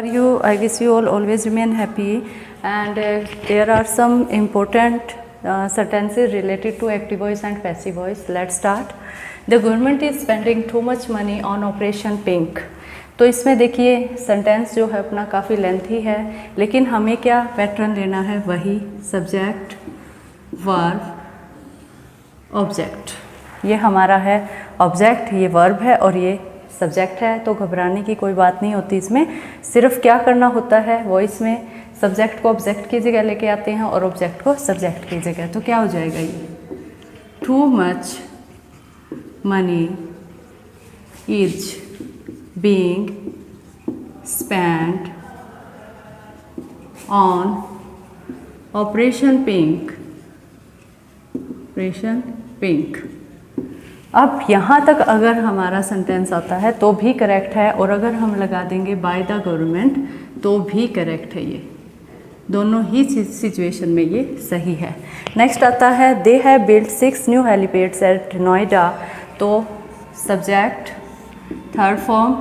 are you? I wish you all always remain happy, and there are some important sentences related to active voice and passive voice. Let's start. The government is spending too much money on Operation Pink. तो इसमें देखिए sentence जो है अपना काफ़ी lengthy है, लेकिन हमें क्या पैटर्न लेना है, वही सब्जेक्ट वर्ब ऑब्जेक्ट। ये हमारा है ऑब्जेक्ट, ये वर्ब है और ये सब्जेक्ट है। तो घबराने की कोई बात नहीं होती इसमें, सिर्फ क्या करना होता है वॉइस में, सब्जेक्ट को ऑब्जेक्ट की जगह लेके आते हैं और ऑब्जेक्ट को सब्जेक्ट की जगह। तो क्या हो जाएगा ये, too much money is being spent on operation pink. Operation pink. अब यहाँ तक अगर हमारा सेंटेंस आता है तो भी करेक्ट है, और अगर हम लगा देंगे बाय द गवर्नमेंट तो भी करेक्ट है। ये दोनों ही सिचुएशन में ये सही है। नेक्स्ट आता है they have built 6 new helipads at Noida. तो subject third form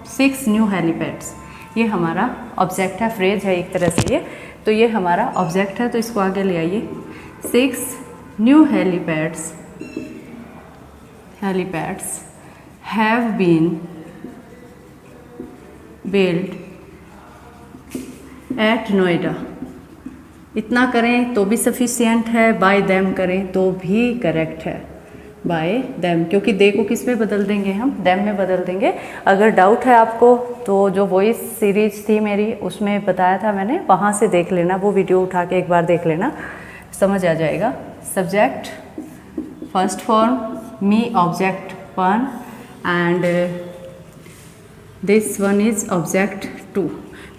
6 new helipads, ये हमारा ऑब्जेक्ट है, फ्रेज है एक तरह से ये। तो ये हमारा ऑब्जेक्ट है, तो इसको आगे ले आइए। 6 new helipads have been built at Noida. इतना करें तो भी सफिशिएंट है, बाय देम करें तो भी करेक्ट है, बाय देम, क्योंकि दे को किस में बदल देंगे हम, देम में बदल देंगे। अगर डाउट है आपको तो जो वॉइस सीरीज थी मेरी उसमें बताया था मैंने, वहाँ से देख लेना, वो वीडियो उठा के एक बार देख लेना, समझ आ जाएगा। Subject first form me object 1 and this one is object 2।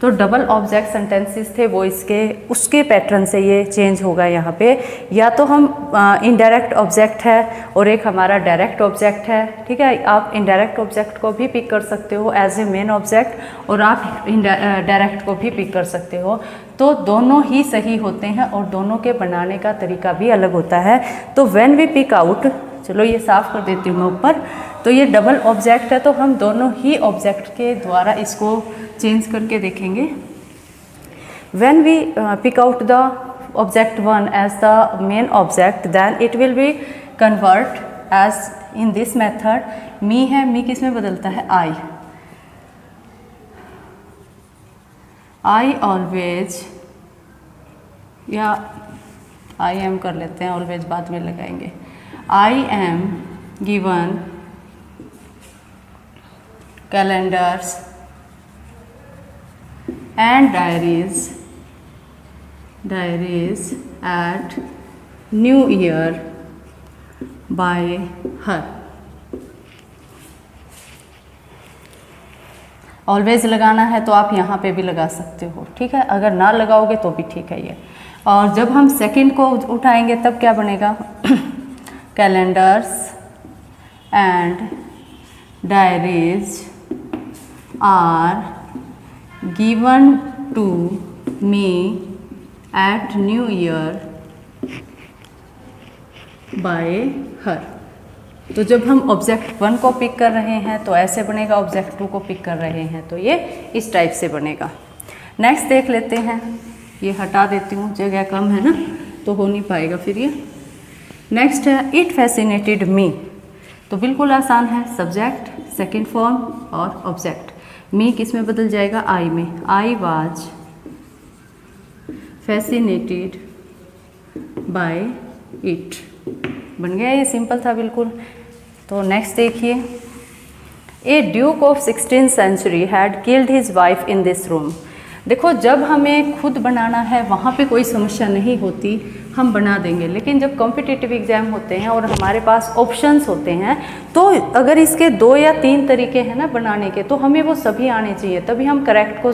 तो डबल ऑब्जेक्ट सेंटेंसेस थे वो इसके उसके पैटर्न से ये चेंज होगा यहाँ पे। या तो हम इनडायरेक्ट ऑब्जेक्ट है और एक हमारा डायरेक्ट ऑब्जेक्ट है, ठीक है। आप इनडायरेक्ट ऑब्जेक्ट को भी पिक कर सकते हो एज ए मेन ऑब्जेक्ट, और आप डायरेक्ट को भी पिक कर सकते हो। तो दोनों ही सही होते हैं और दोनों के बनाने का तरीका भी अलग होता है। तो व्हेन वी पिक आउट, चलो ये साफ कर देती हूँ मैं ऊपर। तो ये डबल ऑब्जेक्ट है, तो हम दोनों ही ऑब्जेक्ट के द्वारा इसको चेंज करके देखेंगे। When we pick out the object 1 as the main object, then it will be convert as in this method. Me है, मी किस में बदलता है, आई। आई ऑलवेज, या आई एम कर लेते हैं, ऑलवेज बाद में लगाएंगे। I am given calendars and diaries at New Year by her। Always लगाना है तो आप यहाँ पे भी लगा सकते हो, ठीक है। अगर ना लगाओगे तो भी ठीक है ये। और जब हम सेकंड को उठाएंगे तब क्या बनेगा, calendars and diaries are given to me at New Year by her। तो जब हम ऑब्जेक्ट 1 को पिक कर रहे हैं तो ऐसे बनेगा, ऑब्जेक्ट 2 को पिक कर रहे हैं तो ये इस टाइप से बनेगा। नेक्स्ट देख लेते हैं, ये हटा देती हूँ, जगह कम है ना तो हो नहीं पाएगा फिर ये। नेक्स्ट है इट फैसिनेटेड मी। तो बिल्कुल आसान है, सब्जेक्ट सेकंड फॉर्म और ऑब्जेक्ट। मी किस में बदल जाएगा, आई में। I was fascinated by it. बन गया, ये सिंपल था बिल्कुल। तो नेक्स्ट देखिए, a duke of 16th century had killed his wife in this room. देखो जब हमें खुद बनाना है वहाँ पे कोई समस्या नहीं होती, हम बना देंगे। लेकिन जब कॉम्पिटिटिव एग्जाम होते हैं और हमारे पास ऑप्शंस होते हैं, तो अगर इसके 2 या 3 तरीके हैं ना बनाने के, तो हमें वो सभी आने चाहिए, तभी हम करेक्ट को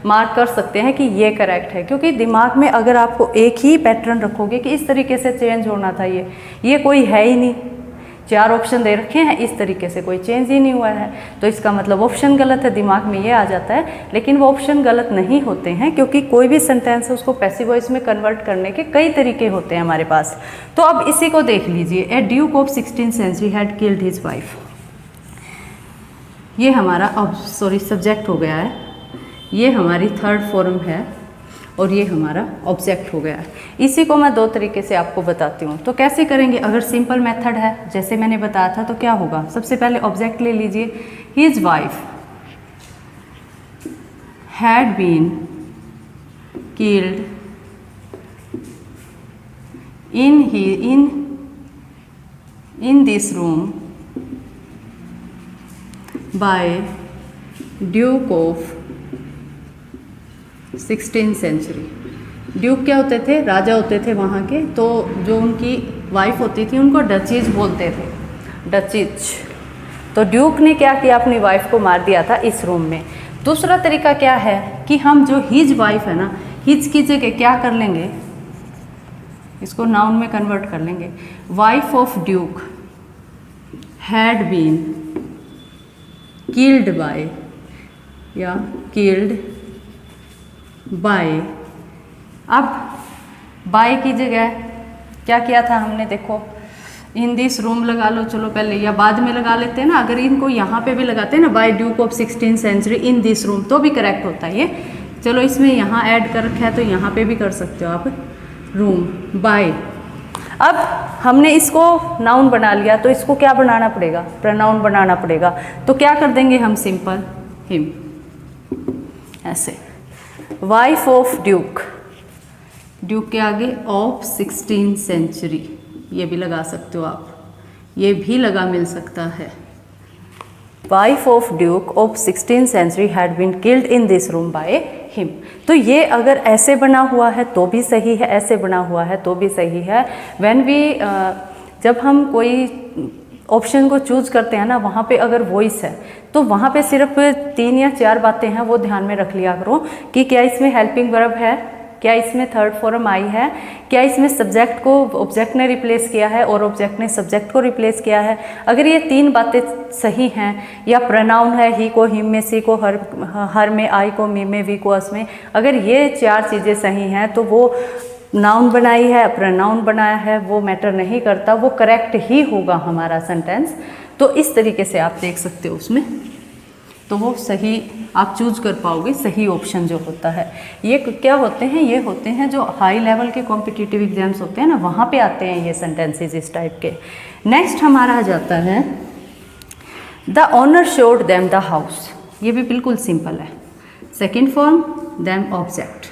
मार्क कर सकते हैं कि ये करेक्ट है। क्योंकि दिमाग में अगर आपको एक ही पैटर्न रखोगे कि इस तरीके से चेंज होना था, ये कोई है ही नहीं। 4 ऑप्शन दे रखे हैं, इस तरीके से कोई चेंज ही नहीं हुआ है, तो इसका मतलब ऑप्शन गलत है, दिमाग में ये आ जाता है। लेकिन वो ऑप्शन गलत नहीं होते हैं, क्योंकि कोई भी सेंटेंस है उसको पैसिव वॉइस में कन्वर्ट करने के कई तरीके होते हैं हमारे पास। तो अब इसी को देख लीजिए, a duke of 16th century had killed his wife. ये हमारा सब्जेक्ट हो गया है। ये हमारी थर्ड फॉर्म है और ये हमारा ऑब्जेक्ट हो गया है। इसी को मैं 2 तरीके से आपको बताती हूँ। तो कैसे करेंगे, अगर सिंपल मेथड है जैसे मैंने बताया था तो क्या होगा, सबसे पहले ऑब्जेक्ट ले लीजिए, his wife had been killed in this room by Duke of 16th century। Duke क्या होते थे, राजा होते थे वहाँ के, तो जो उनकी वाइफ होती थी उनको डचीज बोलते थे, डचीज। तो ड्यूक ने क्या किया, अपनी वाइफ को मार दिया था इस रूम में। दूसरा तरीका क्या है कि हम जो हिज वाइफ है ना, हिज की जगह क्या कर लेंगे, इसको नाउन में कन्वर्ट कर लेंगे। Wife of duke had been killed by या किल्ड बाय। अब बाय की जगह क्या किया था हमने, देखो इन दिस रूम लगा लो, चलो पहले या बाद में लगा लेते हैं ना। अगर इनको यहाँ पे भी लगाते हैं ना, by duke of 16th century in this room, तो भी करेक्ट होता है ये। चलो इसमें यहाँ ऐड कर रखा है तो यहाँ पे भी कर सकते हो आप, रूम बाय। अब हमने इसको नाउन बना लिया तो इसको क्या बनाना पड़ेगा, प्रोनाउन बनाना पड़ेगा। तो क्या कर देंगे हम, सिंपल हिम, ऐसे। वाइफ ऑफ ड्यूक, ड्यूक के आगे ऑफ 16th सेंचुरी, ये भी लगा सकते हो आप, ये भी लगा मिल सकता है। Wife of duke of 16th century had been killed in this room by him. तो ये अगर ऐसे बना हुआ है तो भी सही है, ऐसे बना हुआ है तो भी सही है। व्हेन वी जब हम कोई ऑप्शन को चूज करते हैं ना, वहाँ पे अगर वॉइस है तो वहाँ पे सिर्फ 3 या 4 बातें हैं, वो ध्यान में रख लिया करो कि क्या इसमें हेल्पिंग वर्ब है, क्या इसमें थर्ड फॉर्म आई है, क्या इसमें सब्जेक्ट को ऑब्जेक्ट ने रिप्लेस किया है और ऑब्जेक्ट ने सब्जेक्ट को रिप्लेस किया है। अगर ये 3 बातें सही हैं, या प्रोनाउन है ही को हिम में, सी को हर में, आई को मी में, वी को अस में, अगर ये 4 चीज़ें सही हैं तो वो नाउन बनाई है, प्रोनाउन बनाया है, वो मैटर नहीं करता, वो करेक्ट ही होगा हमारा सेंटेंस। तो इस तरीके से आप देख सकते हो उसमें, तो वो सही आप चूज कर पाओगे, सही ऑप्शन जो होता है। ये क्या होते हैं, ये होते हैं जो हाई लेवल के कॉम्पिटिटिव एग्जाम्स होते हैं ना, वहाँ पे आते हैं ये सेंटेंसेस इस टाइप के। नेक्स्ट हमारा आ जाता है the owner showed them the house. ये भी बिल्कुल सिंपल है। सेकेंड फॉर्म देम ऑब्जेक्ट,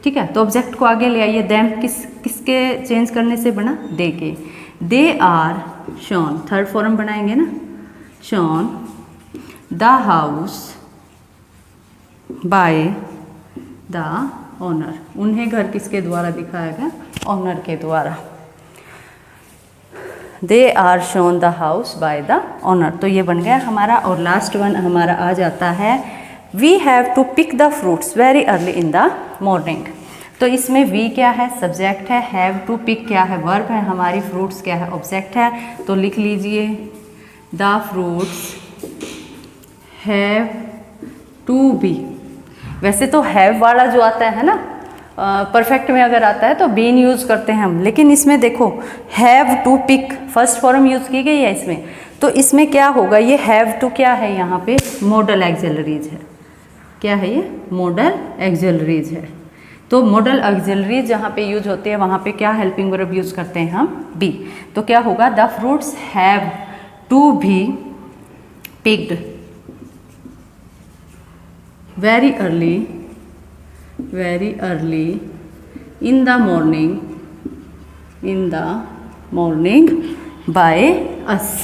ठीक है। तो ऑब्जेक्ट को आगे ले आइए, देम किसके चेंज करने से बना, दे के। They are shown, third form बनाएंगे ना, shown the house by the owner. उन्हें घर किसके द्वारा दिखाया गया, ओनर के द्वारा। They are shown the house by the owner, तो ये बन गया हमारा। और लास्ट वन हमारा आ जाता है we have to pick the fruits very early in the morning. तो इसमें वी क्या है, सब्जेक्ट है, हैव टू पिक क्या है, वर्ब है हमारी, फ्रूट्स क्या है, ऑब्जेक्ट है। तो लिख लीजिए the fruits have to be. वैसे तो हैव वाला जो आता है ना, परफेक्ट में अगर आता है तो बीन यूज़ करते हैं हम, लेकिन इसमें देखो have to pick first form use की गई है इसमें। तो इसमें क्या होगा, ये हैव टू क्या है, यहाँ पे मॉडल एक्सिलरीज है। क्या है ये, मॉडल एक्सिलरीज है। तो मॉडल एक्सिलरीज जहाँ पे यूज होते हैं वहाँ पे क्या हेल्पिंग वर्ब यूज़ करते हैं हम, बी। तो क्या होगा, the fruits have to be picked very early in the morning by us।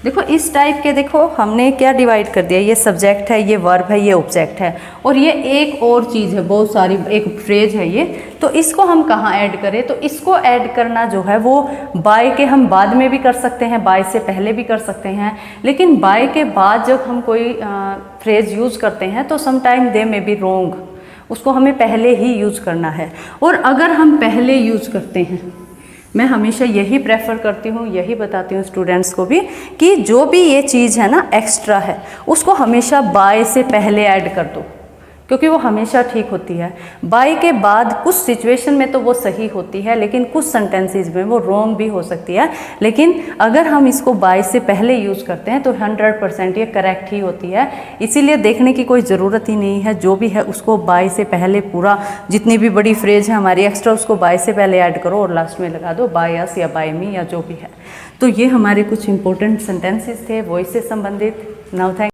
देखो इस टाइप के, देखो हमने क्या डिवाइड कर दिया, ये सब्जेक्ट है, ये वर्ब है, ये ऑब्जेक्ट है, और ये एक और चीज़ है, बहुत सारी, एक फ्रेज है ये। तो इसको हम कहाँ ऐड करें, तो इसको ऐड करना जो है वो बाय के हम बाद में भी कर सकते हैं, बाय से पहले भी कर सकते हैं, लेकिन बाय के बाद जब हम कोई फ्रेज यूज़ करते हैं तो समटाइम दे में बी रोंग, उसको हमें पहले ही यूज़ करना है। और अगर हम पहले यूज़ करते हैं, मैं हमेशा यही प्रेफर करती हूँ, यही बताती हूँ स्टूडेंट्स को भी, कि जो भी ये चीज़ है ना एक्स्ट्रा है, उसको हमेशा बाय से पहले ऐड कर दो, क्योंकि वो हमेशा ठीक होती है। बाय के बाद कुछ सिचुएशन में तो वो सही होती है, लेकिन कुछ सेंटेंसेस में वो रॉन्ग भी हो सकती है। लेकिन अगर हम इसको बाय से पहले यूज़ करते हैं तो 100% ये करेक्ट ही होती है। इसीलिए देखने की कोई ज़रूरत ही नहीं है, जो भी है उसको बाय से पहले पूरा, जितनी भी बड़ी फ्रेज है हमारी एक्स्ट्रा, उसको बाय से पहले ऐड करो और लास्ट में लगा दो बाय अस या बाय मी या जो भी है। तो ये हमारे कुछ इंपॉर्टेंट सेंटेंसेस थे वॉइस से संबंधित। Now thank